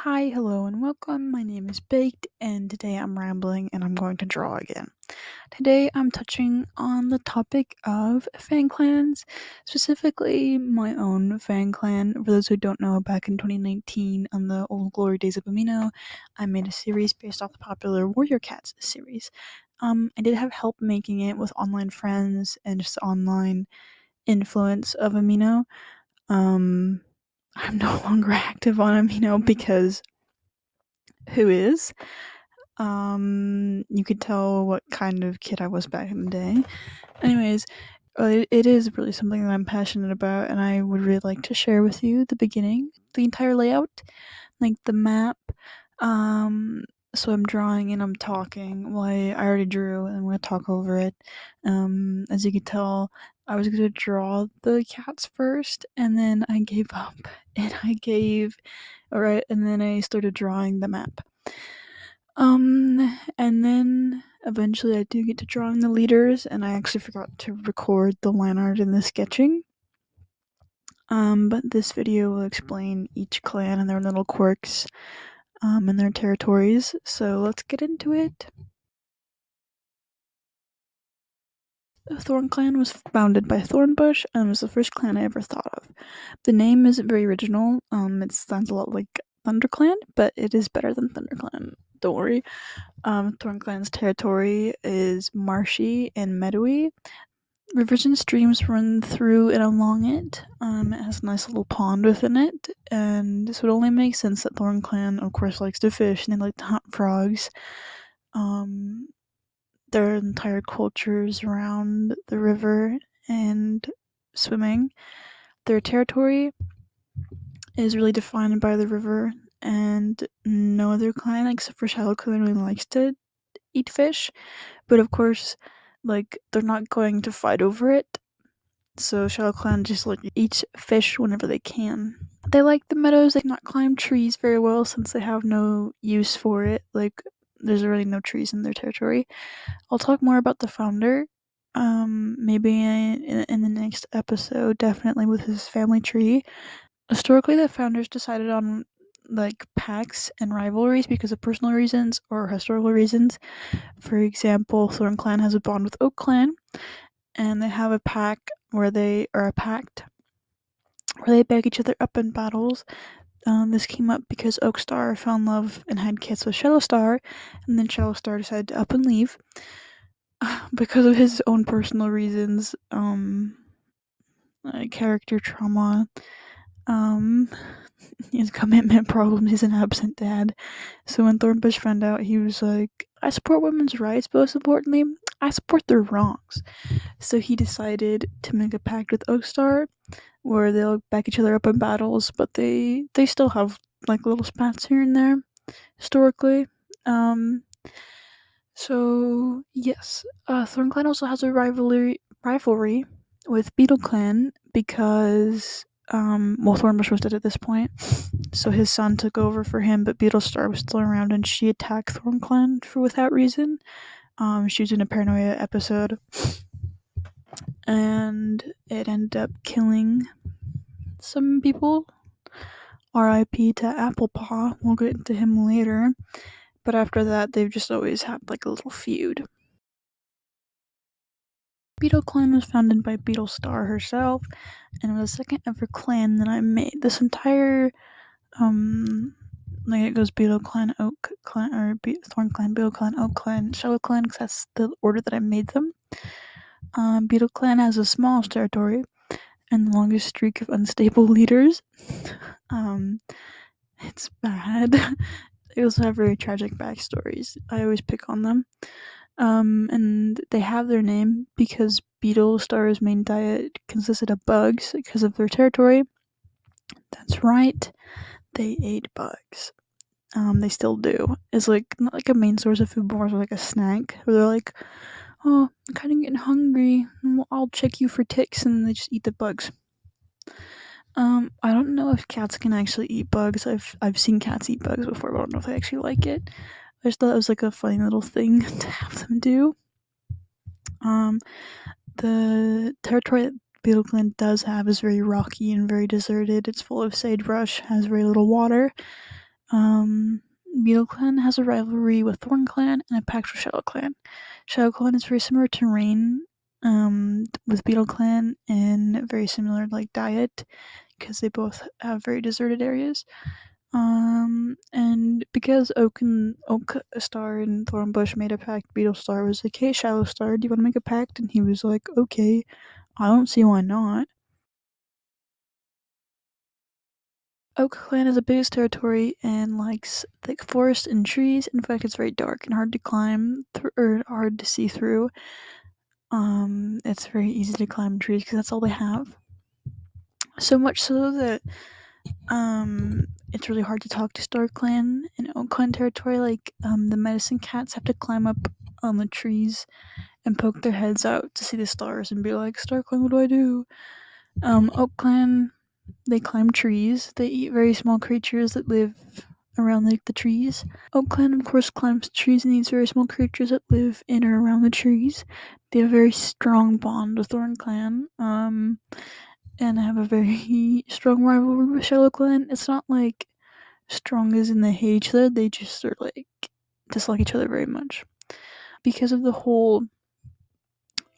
Hi, hello, and welcome. My name is Baked, and today I'm rambling and I'm going to draw again. Today I'm touching on the topic of fan clans, specifically my own fan clan. For those who don't know, back in 2019, on the old glory days of Amino, I made a series based off the popular Warrior Cats series. I did have help making it with online friends and just online influence of Amino. I'm no longer active on Amino because who is? You could tell what kind of kid I was back in the day. Anyways, it is really something that I'm passionate about, and I would really like to share with you the beginning, the entire layout, like the map. So I'm drawing and I'm talking. Well, I already drew, and I'm gonna talk over it. As you can tell, I was gonna draw the cats first, and then I gave up, and and then I started drawing the map. And then eventually I do get to drawing the leaders, and I actually forgot to record the line art and the sketching. But this video will explain each clan and their little quirks, and their territories, so let's get into it. The Thornclan was founded by Thornbush and was the first clan I ever thought of. The name isn't very original, it sounds a lot like ThunderClan, but it is better than ThunderClan, don't worry. Thornclan's territory is marshy and meadowy. Rivers and streams run through and along it. It has a nice little pond within it, and this would only make sense that Thornclan, of course, likes to fish and they like to hunt frogs. Their entire culture is around the river and swimming. Their territory is really defined by the river, and no other clan except for Shallowclan really likes to eat fish, but of course, they're not going to fight over it, so Shallowclan just eats fish whenever they can. They like the meadows. They cannot climb trees very well since they have no use for it. There's really no trees in their territory. I'll talk more about the founder, maybe in the next episode, definitely with his family tree. Historically, the founders decided on pacts and rivalries because of personal reasons or historical reasons. For example, Thornclan has a bond with Oakclan, and they have a pact where they back each other up in battles. This came up because Oakstar fell in love and had kids with Shallowstar, and then Shallowstar decided to up and leave because of his own personal reasons, character trauma, his commitment problems. He's an absent dad. So when Thornbush found out, he was like, I support women's rights, but most importantly, I support their wrongs. So he decided to make a pact with Oakstar where they'll back each other up in battles, but they still have little spats here and there historically. So yes, Thornclan also has a rivalry with Beetleclan because Thornbush was dead at this point, so his son took over for him, but Beetlestar was still around, and she attacked Thornclan without reason. She was in a paranoia episode, and it ended up killing some people. R.I.P. to Applepaw. We'll get into him later. But after that, they've just always had a little feud. Beetleclan was founded by Beetlestar herself, and it was the second ever clan that I made. This entire, it goes Beetleclan, Oakclan, or Thornclan, Beetleclan, Oakclan, Shallowclan, because that's the order that I made them. Beetleclan has the smallest territory and the longest streak of unstable leaders. It's bad. They also have very tragic backstories. I always pick on them. And they have their name because Beetlestar's main diet consisted of bugs because of their territory. That's right, they ate bugs. They still do. It's not a main source of food, more like a snack. Where they're like, oh, I'm kind of getting hungry. I'll check you for ticks, and then they just eat the bugs. I don't know if cats can actually eat bugs. I've seen cats eat bugs before, but I don't know if they actually like it. I just thought it was a funny little thing to have them do. The territory that Beetleclan does have is very rocky and very deserted. It's full of sagebrush, has very little water. Beetleclan has a rivalry with Thornclan and a pact with Shallowclan. Shallowclan is very similar to Rain, with Beetleclan, and very similar diet, because they both have very deserted areas. And because Oakstar and Thornbush made a pact, Beetlestar was like, "Hey, Shallowstar, do you want to make a pact?" And he was like, "Okay, I don't see why not." Oakclan is the biggest territory and likes thick forest and trees. In fact, it's very dark and hard to climb or hard to see through. It's very easy to climb trees because that's all they have. So much so that it's really hard to talk to StarClan in Oakclan territory. The medicine cats have to climb up on the trees and poke their heads out to see the stars and be like, "StarClan, what do I do?" Oakclan, they climb trees. They eat very small creatures that live around the trees. Oakclan, of course, climbs trees and eats very small creatures that live in or around the trees. They have a very strong bond with Thornclan, and have a very strong rivalry with Shallowclan. It's not strong as in they hate each other, they just are dislike each other very much. Because of the whole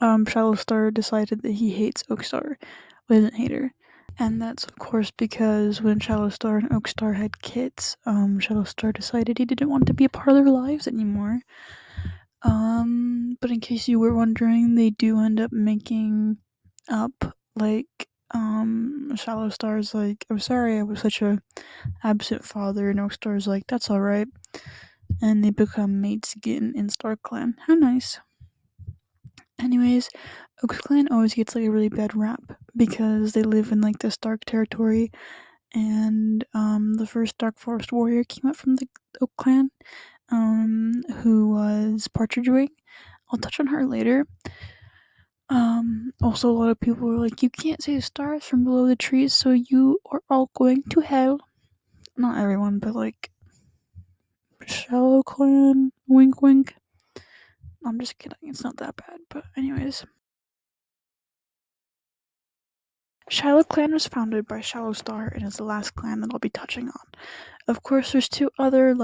Shallowstar decided that he hates Oakstar, but doesn't hate her. And that's of course because when Shallowstar and Oakstar had kids, Shallowstar decided he didn't want to be a part of their lives anymore. But in case you were wondering, they do end up making up. Shallowstar's like, "I'm sorry I was such a absent father," and Oakstar's like, "That's alright." And they become mates again in StarClan. How nice. Anyways, Oakclan always gets a really bad rap because they live in this dark territory, and the first Dark Forest warrior came up from the Oakclan, who was Partridge Wing. I'll touch on her later. Also, a lot of people were like, "You can't see the stars from below the trees, so you are all going to hell." Not everyone, but Shallowclan, wink wink. I'm just kidding, it's not that bad, but anyways. Shallowclan was founded by Shallowstar and is the last clan that I'll be touching on. Of course, there's two other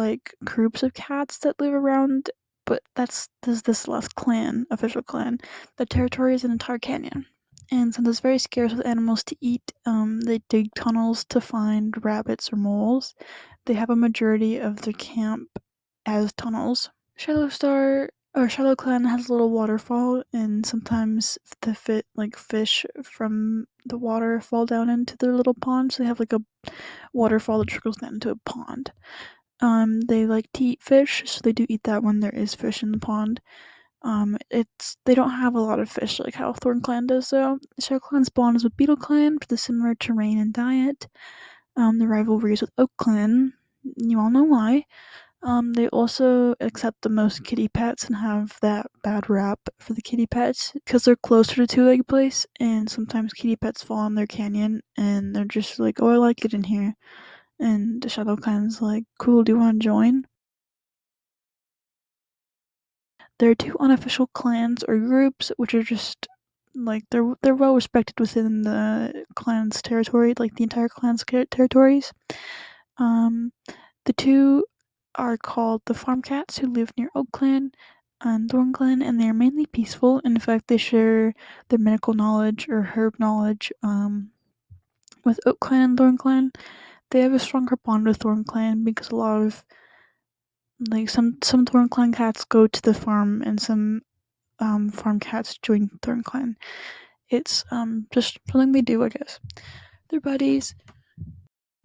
groups of cats that live around, but this last clan, official clan. The territory is an entire canyon, and since it's very scarce with animals to eat, they dig tunnels to find rabbits or moles. They have a majority of their camp as tunnels. Shallowclan has a little waterfall, and sometimes the fish from the water fall down into their little pond. So they have a waterfall that trickles down into a pond. They like to eat fish, so they do eat that when there is fish in the pond. They don't have a lot of fish like how Thornclan does though. Shallowclan's bond is with Beetleclan for the similar terrain and diet. The rivalry is with Oakclan. You all know why. They also accept the most kitty pets and have that bad rap for the kitty pets because they're closer to Two-Leg Place, and sometimes kitty pets fall in their canyon and they're just like, "Oh, I like it in here." And the Shallowclan's like, "Cool, do you want to join?" There are two unofficial clans or groups, which are just they're well respected within the clan's territory, the entire clan's territories. The two are called the farm cats who live near Oakclan and Thornclan, and they are mainly peaceful. In fact, they share their medical knowledge or herb knowledge with Oakclan and Thornclan. They have a stronger bond with Thornclan because a lot of some Thornclan cats go to the farm, and some farm cats join Thornclan. It's just something they do, I guess. They're buddies.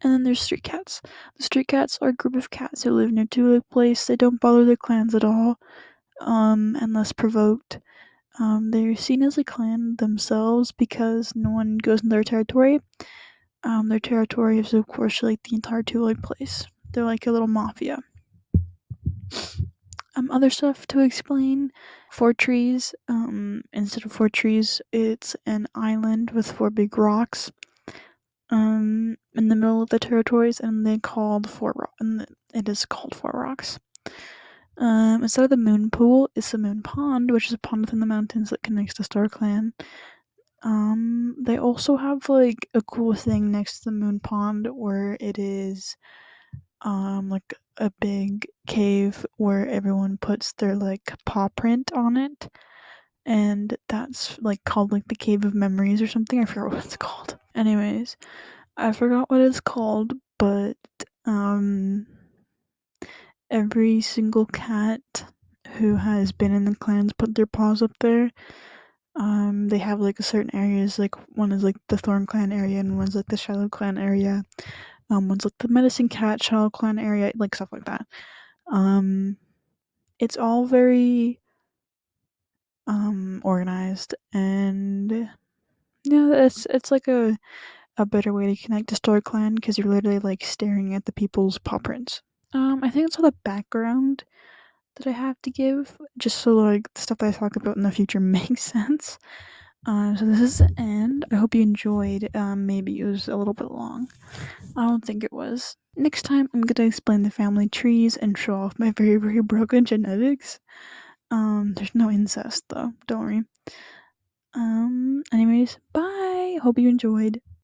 And then there's street cats. The street cats are a group of cats who live near Two-Leg Place. They don't bother their clans at all, unless provoked. They're seen as a clan themselves because no one goes in their territory. Their territory is, of course, the entire Two-Leg Place. They're like a little mafia. Other stuff to explain. 4 trees. Instead of 4 trees, it's an island with 4 big rocks. In the middle of the territories, and it is called 4 rocks. Instead of the moon pool, it's the moon pond, which is a pond within the mountains that connects to StarClan. They also have a cool thing next to the moon pond where it is like a big cave where everyone puts their like paw print on it, and that's like called like the Cave of Memories or something. I forgot what it's called. Anyways, I forgot what it's called, but every single cat who has been in the clans put their paws up there. They have like a certain areas, like one is like the Thornclan area and one's like the Shallowclan area. One's like the Medicine Cat Shallowclan area, like stuff like that. It's all very organized, and yeah, it's like a better way to connect to StoryClan because you're literally like staring at the people's paw prints. I think it's all the background that I have to give, just so like the stuff that I talk about in the future makes sense. So this is the end. I hope you enjoyed. Maybe it was a little bit long. I don't think it was. Next time, I'm gonna explain the family trees and show off my very, very broken genetics. There's no incest though. Don't worry. Anyways, bye. Hope you enjoyed.